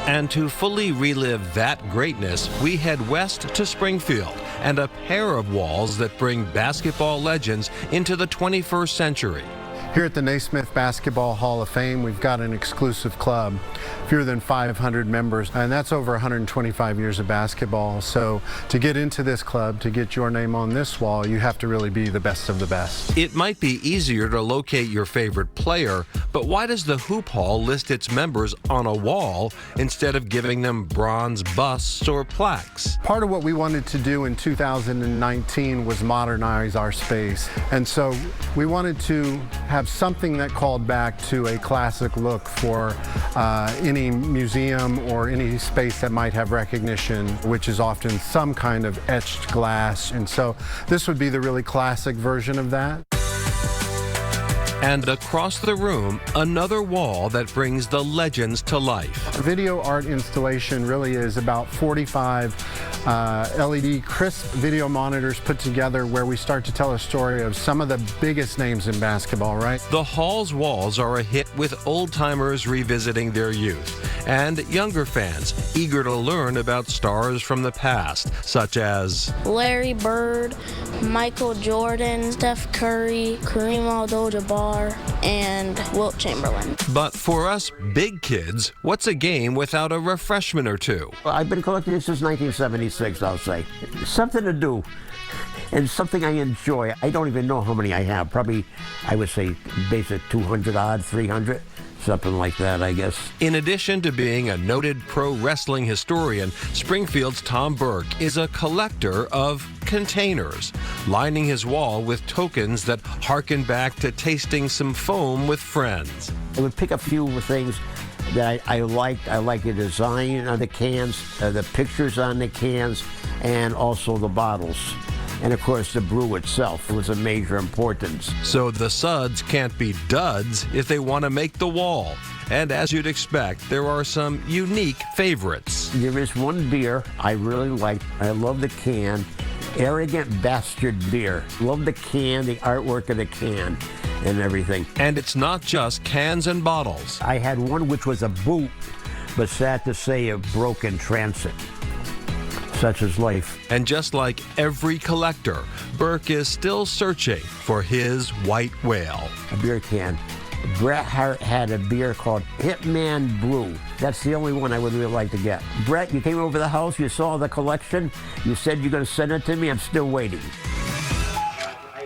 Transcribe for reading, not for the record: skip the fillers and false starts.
And to fully relive that greatness, we head west to Springfield and a pair of walls that bring basketball legends into the 21st century. Here at the Naismith Basketball Hall of Fame, we've got an exclusive club, fewer than 500 members, and that's over 125 years of basketball. So to get into this club, to get your name on this wall, you have to really be the best of the best. It might be easier to locate your favorite player, but why does the Hoop Hall list its members on a wall instead of giving them bronze busts or plaques? Part of what we wanted to do in 2019 was modernize our space, and so we wanted to have something that called back to a classic look for any museum or any space that might have recognition, which is often some kind of etched glass. And so this would be the really classic version of that. And across the room, another wall that brings the legends to life. A video art installation really is about 45 LED crisp video monitors put together where we start to tell a story of some of the biggest names in basketball, right? The hall's walls are a hit with old-timers revisiting their youth and younger fans eager to learn about stars from the past, such as Larry Bird, Michael Jordan, Steph Curry, Kareem Abdul-Jabbar, and Wilt Chamberlain. But for us big kids, what's a game without a refreshment or two? Well, I've been collecting it since 1976, I'll say. Something to do and something I enjoy. I don't even know how many I have. Probably, I would say, basic 200 odd, 300. Something like that, I guess. In addition to being a noted pro wrestling historian, Springfield's Tom Burke is a collector of containers, lining his wall with tokens that harken back to tasting some foam with friends. I would pick a few things that I liked. I like the design on the cans, the pictures on the cans, and also the bottles. And of course, the brew itself was a major importance. So the suds can't be duds if they want to make the wall. And as you'd expect, there are some unique favorites. There is one beer I really like. I love the can. Arrogant Bastard beer. Love the can, the artwork of the can, and everything. And it's not just cans and bottles. I had one which was a boot, but sad to say, a broken transit. Such is life. And just like every collector, Burke is still searching for his white whale. A beer can. Bret Hart had a beer called Hitman Brew. That's the only one I would really like to get. Bret, you came over the house, you saw the collection, you said you're going to send it to me, I'm still waiting.